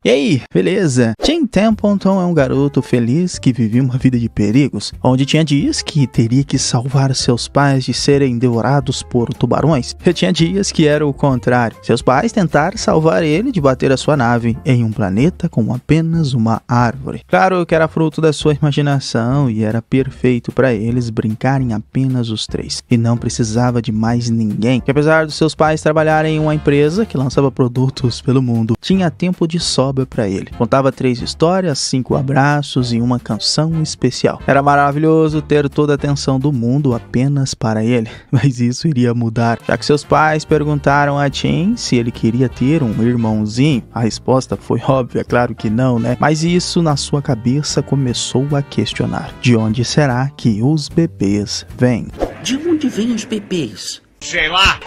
E aí, beleza? Tim Templeton é um garoto feliz que vivia uma vida de perigos, onde tinha dias que teria que salvar seus pais de serem devorados por tubarões, e tinha dias que era o contrário. Seus pais tentaram salvar ele de bater a sua nave em um planeta com apenas uma árvore. Claro que era fruto da sua imaginação e era perfeito para eles brincarem apenas os três, e não precisava de mais ninguém, que apesar dos seus pais trabalharem em uma empresa que lançava produtos pelo mundo, tinha tempo de sobra para ele. Contava 3 histórias, 5 abraços e uma canção especial. Era maravilhoso ter toda a atenção do mundo apenas para ele, mas isso iria mudar, já que seus pais perguntaram a Tim se ele queria ter um irmãozinho. A resposta foi óbvia, claro que não, né? Mas isso na sua cabeça começou a questionar: de onde será que os bebês vêm? De onde vêm os bebês? Sei lá!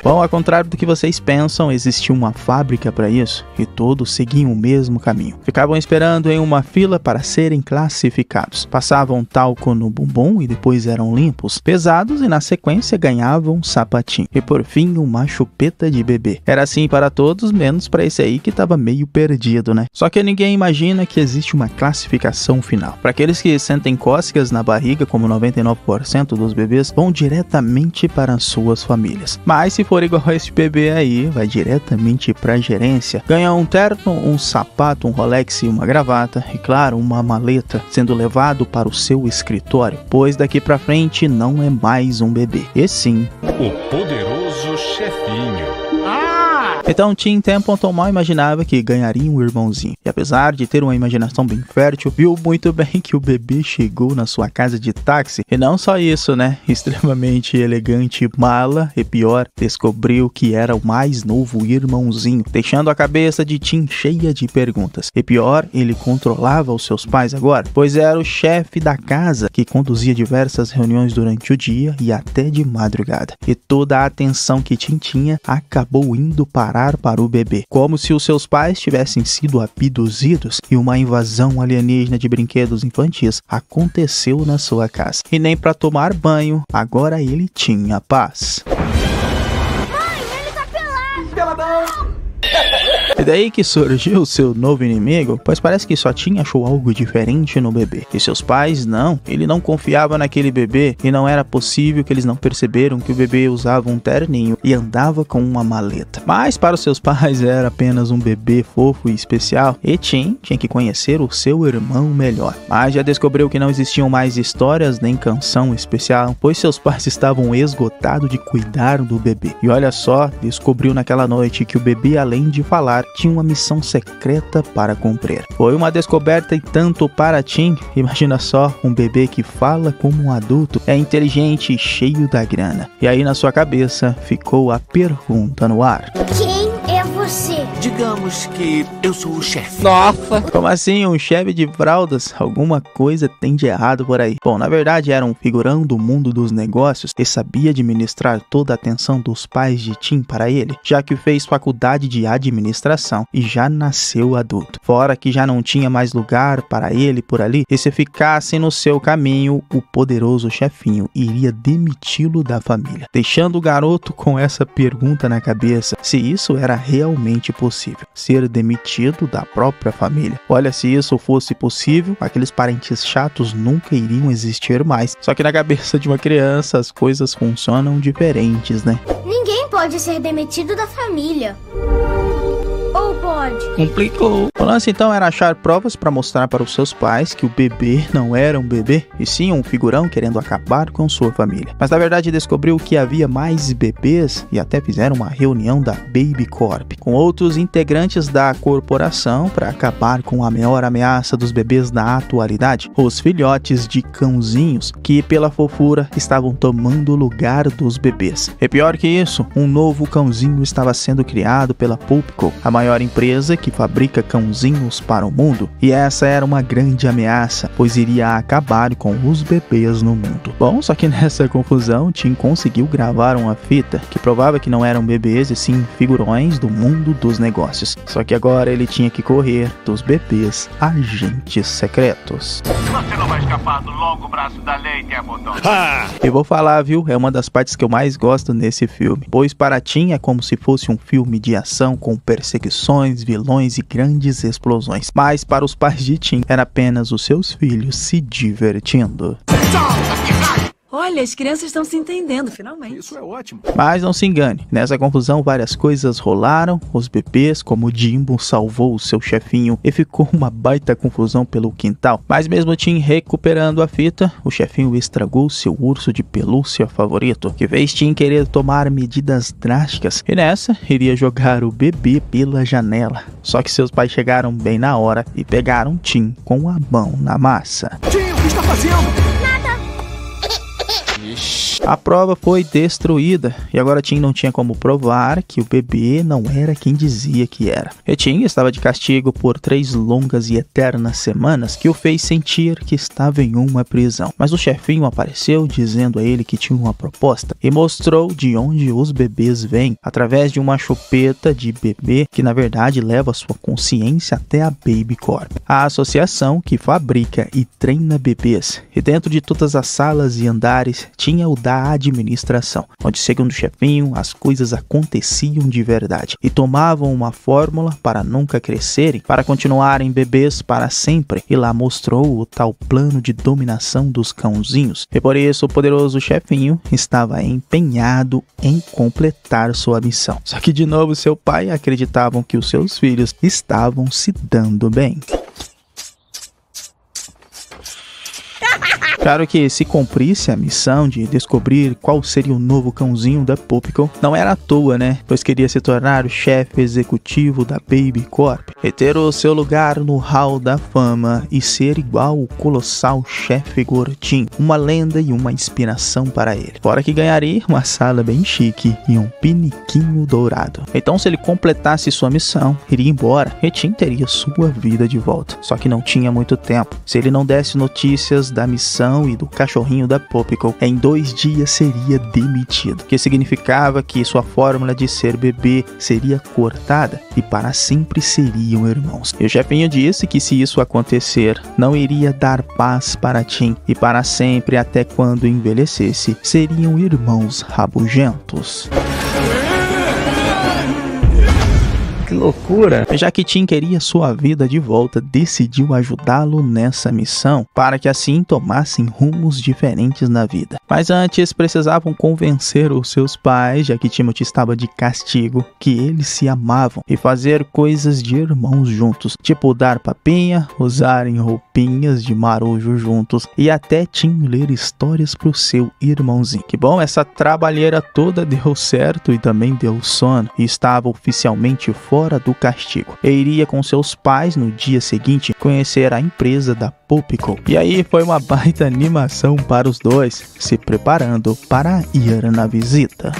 Bom, ao contrário do que vocês pensam, existia uma fábrica para isso e todos seguiam o mesmo caminho. Ficavam esperando em uma fila para serem classificados. Passavam talco no bumbum e depois eram limpos, pesados e na sequência ganhavam um sapatinho. E por fim, uma chupeta de bebê. Era assim para todos, menos para esse aí que estava meio perdido, né? Só que ninguém imagina que existe uma classificação final. Para aqueles que sentem cócegas na barriga, como 99% dos bebês, vão diretamente para as suas famílias. Mas se for igual a esse bebê aí, vai diretamente pra gerência. Ganha um terno, um sapato, um Rolex e uma gravata. E claro, uma maleta, sendo levado para o seu escritório. Pois daqui pra frente não é mais um bebê, e sim o poderoso chefinho. Então Tim Templeton mal imaginava que ganharia um irmãozinho. E apesar de ter uma imaginação bem fértil, viu muito bem que o bebê chegou na sua casa de táxi. E não só isso, né? Extremamente elegante mala. E pior, descobriu que era o mais novo irmãozinho, deixando a cabeça de Tim cheia de perguntas. E pior, ele controlava os seus pais agora, pois era o chefe da casa que conduzia diversas reuniões durante o dia e até de madrugada. E toda a atenção que Tim tinha acabou indo para o bebê, como se os seus pais tivessem sido abduzidos e uma invasão alienígena de brinquedos infantis aconteceu na sua casa. E nem para tomar banho, agora ele tinha paz. Mãe, ele tá pelado! Peladão! E daí que surgiu o seu novo inimigo, pois parece que só Tim achou algo diferente no bebê. E seus pais não, ele não confiava naquele bebê e não era possível que eles não perceberam que o bebê usava um terninho e andava com uma maleta. Mas para os seus pais era apenas um bebê fofo e especial e Tim tinha que conhecer o seu irmão melhor. Mas já descobriu que não existiam mais histórias nem canção especial, pois seus pais estavam esgotados de cuidar do bebê. E olha só, descobriu naquela noite que o bebê, além de falar, tinha uma missão secreta para cumprir. Foi uma descoberta e tanto para Tim. Imagina só, um bebê que fala como um adulto, é inteligente e cheio da grana. E aí na sua cabeça ficou a pergunta no ar: Quem é você? Digamos que eu sou o chefe. Nossa! Como assim, um chefe de fraldas? Alguma coisa tem de errado por aí. Bom, na verdade era um figurão do mundo dos negócios e sabia administrar toda a atenção dos pais de Tim para ele, já que fez faculdade de administração e já nasceu adulto. Fora que já não tinha mais lugar para ele por ali, e se ficasse no seu caminho, o poderoso chefinho iria demiti-lo da família, deixando o garoto com essa pergunta na cabeça: se isso era realmente possível, ser demitido da própria família. Olha, se isso fosse possível, aqueles parentes chatos nunca iriam existir mais. Só que na cabeça de uma criança as coisas funcionam diferentes, né? Ninguém pode ser demitido da família. Ou pode? Complicou. O lance então era achar provas para mostrar para os seus pais que o bebê não era um bebê, e sim um figurão querendo acabar com sua família. Mas na verdade descobriu que havia mais bebês e até fizeram uma reunião da Baby Corp com outros integrantes da corporação para acabar com a maior ameaça dos bebês na atualidade, os filhotes de cãozinhos que pela fofura estavam tomando o lugar dos bebês. E pior que isso, um novo cãozinho estava sendo criado pela Pupco, a maior empresa que fabrica cãozinhos para o mundo, e essa era uma grande ameaça, pois iria acabar com os bebês no mundo. Bom, só que nessa confusão, Tim conseguiu gravar uma fita que provava que não eram bebês e sim figurões do mundo dos negócios. Só que agora ele tinha que correr dos bebês agentes secretos. Você não vai escapar do longo braço da lei, Templeton. Eu vou falar, viu? É uma das partes que eu mais gosto nesse filme, pois para Tim é como se fosse um filme de ação com perseguições heróis, vilões e grandes explosões. Mas para os pais de Tim, era apenas os seus filhos se divertindo. Olha, as crianças estão se entendendo, finalmente. Isso é ótimo. Mas não se engane, nessa confusão várias coisas rolaram. Os bebês, como Jimbo, salvou o seu chefinho e ficou uma baita confusão pelo quintal. Mas mesmo Tim recuperando a fita, o chefinho estragou seu urso de pelúcia favorito, que fez Tim querer tomar medidas drásticas. E nessa, iria jogar o bebê pela janela. Só que seus pais chegaram bem na hora e pegaram Tim com a mão na massa. Tim, o que está fazendo? A prova foi destruída e agora Tim não tinha como provar que o bebê não era quem dizia que era. E Tim estava de castigo por 3 longas e eternas semanas que o fez sentir que estava em uma prisão. Mas o chefinho apareceu dizendo a ele que tinha uma proposta e mostrou de onde os bebês vêm, através de uma chupeta de bebê que na verdade leva sua consciência até a Baby Corp, a associação que fabrica e treina bebês. E dentro de todas as salas e andares tinha o da administração, onde, segundo o chefinho, as coisas aconteciam de verdade e tomavam uma fórmula para nunca crescerem, para continuarem bebês para sempre. E lá mostrou o tal plano de dominação dos cãozinhos. E por isso o poderoso chefinho estava empenhado em completar sua missão. Só que de novo seu pai acreditavam que os seus filhos estavam se dando bem. Claro que se cumprisse a missão de descobrir qual seria o novo cãozinho da Pupico, não era à toa, né? Pois queria se tornar o chefe executivo da Baby Corp e ter o seu lugar no hall da fama e ser igual o colossal chefe gordinho, uma lenda e uma inspiração para ele. Fora que ganharia uma sala bem chique e um piniquinho dourado. Então, se ele completasse sua missão, iria embora e Tim teria sua vida de volta. Só que não tinha muito tempo. Se ele não desse notícias da missão e do cachorrinho da Pupico, em 2 dias seria demitido, que significava que sua fórmula de ser bebê seria cortada e para sempre seriam irmãos. E o chefinho disse que se isso acontecer, não iria dar paz para Tim e para sempre, até quando envelhecesse, seriam irmãos rabugentos. Que loucura! Já que Tim queria sua vida de volta, decidiu ajudá-lo nessa missão para que assim tomassem rumos diferentes na vida. Mas antes precisavam convencer os seus pais, já que Timothy estava de castigo, que eles se amavam e fazer coisas de irmãos juntos, tipo dar papinha, usarem roupinhas de marujo juntos e até Tim ler histórias pro seu irmãozinho. Que bom, essa trabalheira toda deu certo e também deu sono e estava oficialmente fora do castigo. E iria com seus pais no dia seguinte conhecer a empresa da Pupico. E aí foi uma baita animação para os dois, se preparando para ir na visita.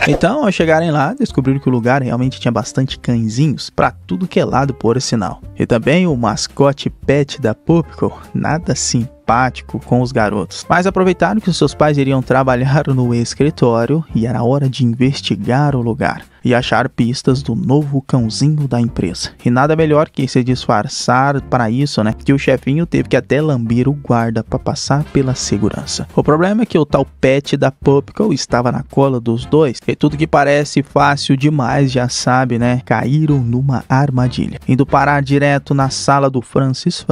Então, ao chegarem lá, descobriram que o lugar realmente tinha bastante cãezinhos para tudo que é lado, por sinal. E também o mascote pet da Pupico, nada simpático com os garotos. Mas aproveitaram que os seus pais iriam trabalhar no escritório e era hora de investigar o lugar e achar pistas do novo cãozinho da empresa. E nada melhor que se disfarçar para isso, né? Que o chefinho teve que até lamber o guarda para passar pela segurança. O problema é que o tal pet da Pupico estava na cola dos dois e tudo que parece fácil demais, já sabe, né? Caíram numa armadilha, indo parar direto na sala do Francis,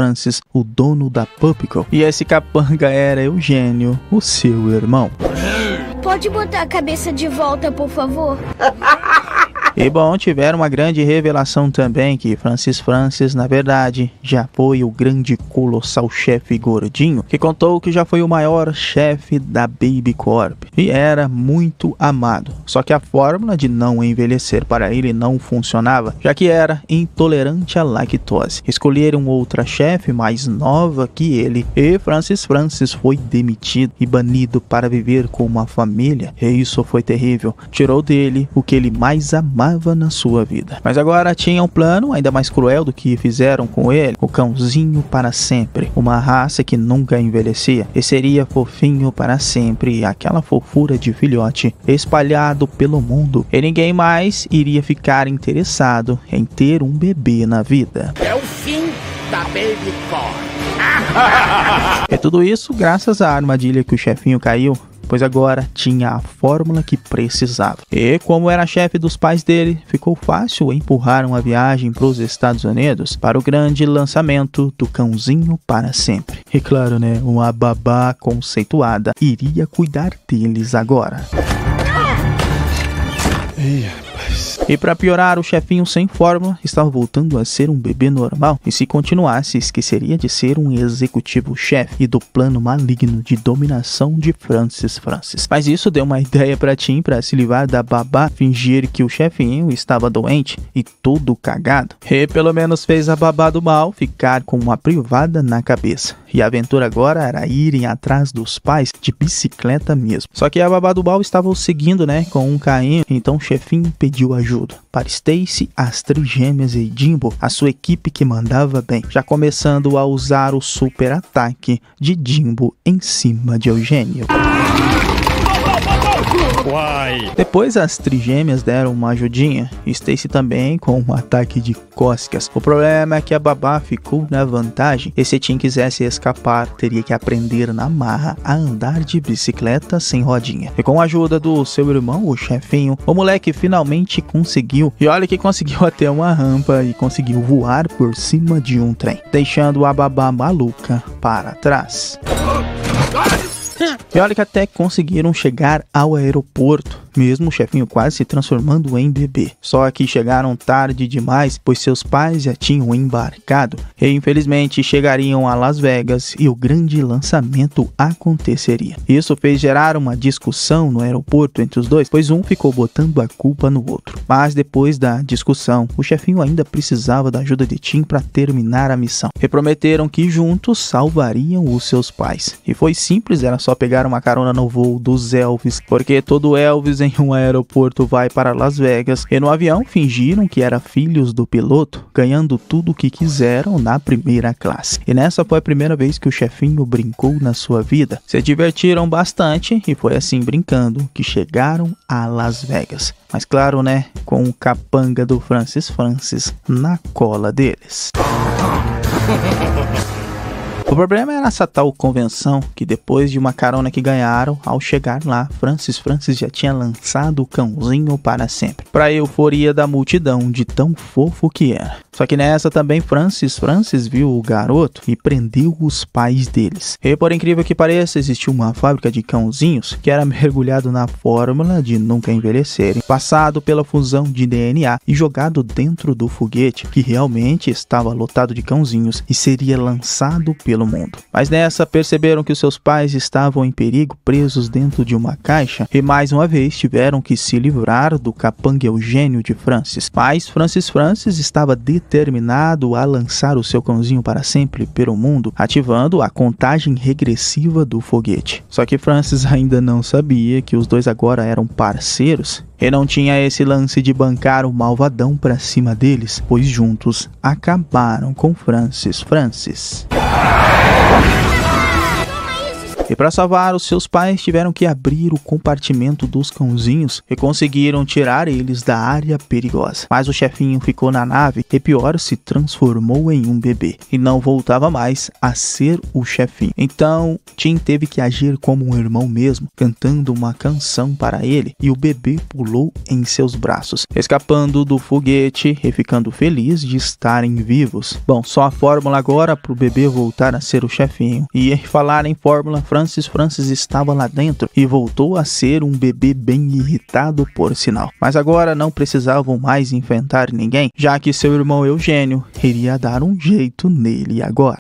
o dono da Pupico. E esse capanga era Eugênio, o seu irmão. Pode botar a cabeça de volta, por favor? E bom, tiveram uma grande revelação também que Francis, na verdade, já foi o grande colossal chefe gordinho, que contou que já foi o maior chefe da Baby Corp e era muito amado. Só que a fórmula de não envelhecer para ele não funcionava, já que era intolerante à lactose. Escolheram outra chefe mais nova que ele e Francis foi demitido e banido para viver com uma família. E isso foi terrível. Tirou dele o que ele mais amava na sua vida. Mas agora tinha um plano ainda mais cruel do que fizeram com ele, o cãozinho para sempre, uma raça que nunca envelhecia e seria fofinho para sempre, aquela fofura de filhote espalhado pelo mundo, e ninguém mais iria ficar interessado em ter um bebê na vida. É o fim da Baby Corp. E tudo isso graças à armadilha que o chefinho caiu pois agora tinha a fórmula que precisava. E como era chefe dos pais dele, ficou fácil empurrar uma viagem para os Estados Unidos para o grande lançamento do Cãozinho para Sempre. E claro, né, uma babá conceituada iria cuidar deles agora. E para piorar, o chefinho sem fórmula estava voltando a ser um bebê normal e se continuasse esqueceria de ser um executivo-chefe e do plano maligno de dominação de Francis. Mas isso deu uma ideia para Tim para se livrar da babá, fingir que o chefinho estava doente e todo cagado. E pelo menos fez a babá do mal ficar com uma privada na cabeça. E a aventura agora era irem atrás dos pais de bicicleta mesmo. Só que a babá do mal estava o seguindo, né, com um carrinho, então o chefinho pediu ajuda para Stacy, as trigêmeas e Jimbo, a sua equipe que mandava bem, já começando a usar o super ataque de Jimbo em cima de Eugênio. Depois as trigêmeas deram uma ajudinha, Stacy também com um ataque de cócegas. O problema é que a babá ficou na vantagem e se Tim quisesse escapar, teria que aprender na marra a andar de bicicleta sem rodinha. E com a ajuda do seu irmão, o chefinho, o moleque finalmente conseguiu. E olha que conseguiu até uma rampa e conseguiu voar por cima de um trem, deixando a babá maluca para trás. E olha que até conseguiram chegar ao aeroporto, mesmo o chefinho quase se transformando em bebê. Só que chegaram tarde demais, pois seus pais já tinham embarcado e infelizmente chegariam a Las Vegas e o grande lançamento aconteceria. Isso fez gerar uma discussão no aeroporto entre os dois, pois um ficou botando a culpa no outro. Mas depois da discussão, o chefinho ainda precisava da ajuda de Tim para terminar a missão. E prometeram que juntos salvariam os seus pais. E foi simples, era só pegar uma carona no voo dos Elvis, porque todo Elvis em um aeroporto vai para Las Vegas, e no avião fingiram que eram filhos do piloto, ganhando tudo o que quiseram na primeira classe. E nessa foi a primeira vez que o chefinho brincou na sua vida. Se divertiram bastante e foi assim brincando que chegaram a Las Vegas. Mas claro, né, com o capanga do Francis na cola deles. O problema era essa tal convenção que depois de uma carona que ganharam, ao chegar lá, Francis já tinha lançado o Cãozinho para Sempre, para a euforia da multidão de tão fofo que era. Só que nessa também Francis viu o garoto e prendeu os pais deles. E por incrível que pareça, existia uma fábrica de cãozinhos que era mergulhado na fórmula de nunca envelhecerem, passado pela fusão de DNA e jogado dentro do foguete, que realmente estava lotado de cãozinhos e seria lançado pelo mundo. Mas nessa perceberam que os seus pais estavam em perigo, presos dentro de uma caixa, e mais uma vez tiveram que se livrar do capanga Eugênio de Francis. Mas Francis estava determinado a lançar o seu cãozinho para sempre pelo mundo, ativando a contagem regressiva do foguete. Só que Francis ainda não sabia que os dois agora eram parceiros e não tinha esse lance de bancar o malvadão pra cima deles, pois juntos acabaram com Francis. E para salvar os seus pais, tiveram que abrir o compartimento dos cãozinhos e conseguiram tirar eles da área perigosa. Mas o chefinho ficou na nave e pior, se transformou em um bebê e não voltava mais a ser o chefinho. Então Tim teve que agir como um irmão mesmo, cantando uma canção para ele, e o bebê pulou em seus braços, escapando do foguete e ficando feliz de estarem vivos. Bom, só a fórmula agora para o bebê voltar a ser o chefinho. E falar em fórmula, Francis estava lá dentro e voltou a ser um bebê bem irritado, por sinal. Mas agora não precisavam mais enfrentar ninguém, já que seu irmão Eugênio iria dar um jeito nele agora.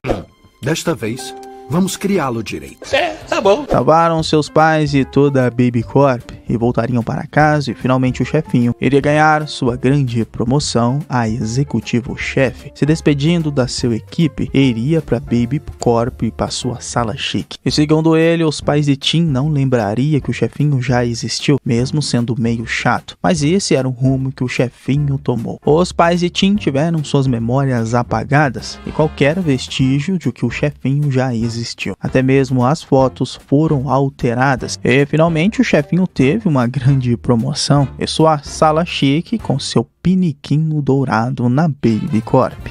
Desta vez, vamos criá-lo direito. Tá bom. Salvaram seus pais e toda a Baby Corp e voltariam para casa, e finalmente o chefinho iria ganhar sua grande promoção a executivo-chefe. Se despedindo da sua equipe, iria para Baby Corp e para sua sala chique. E segundo ele, os pais de Tim não lembrariam que o chefinho já existiu, mesmo sendo meio chato. Mas esse era o rumo que o chefinho tomou. Os pais de Tim tiveram suas memórias apagadas e qualquer vestígio de que o chefinho já existiu. Até mesmo as fotos foram alteradas. E finalmente o chefinho teve uma grande promoção e sua sala chique com seu piniquinho dourado na Baby Corp.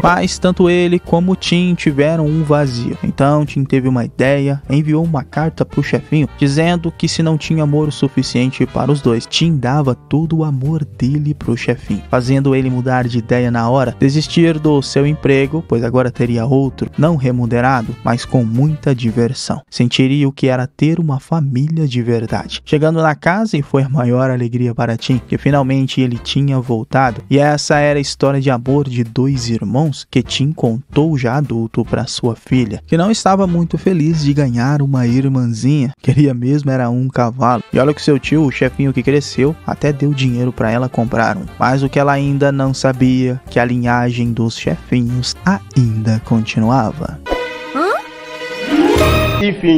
Mas tanto ele como Tim tiveram um vazio. Então Tim teve uma ideia, enviou uma carta pro chefinho dizendo que se não tinha amor o suficiente para os dois, Tim dava todo o amor dele pro chefinho, fazendo ele mudar de ideia na hora, desistir do seu emprego, pois agora teria outro, não remunerado, mas com muita diversão. Sentiria o que era ter uma família de verdade. Chegando na casa, e foi a maior alegria para Tim, que finalmente ele tinha voltado. E essa era a história de amor de dois irmãos que Tim contou já adulto para sua filha, que não estava muito feliz de ganhar uma irmãzinha, queria mesmo era um cavalo. E olha que seu tio, o chefinho que cresceu, até deu dinheiro para ela comprar um. Mas o que ela ainda não sabia, que a linhagem dos chefinhos ainda continuava. Enfim.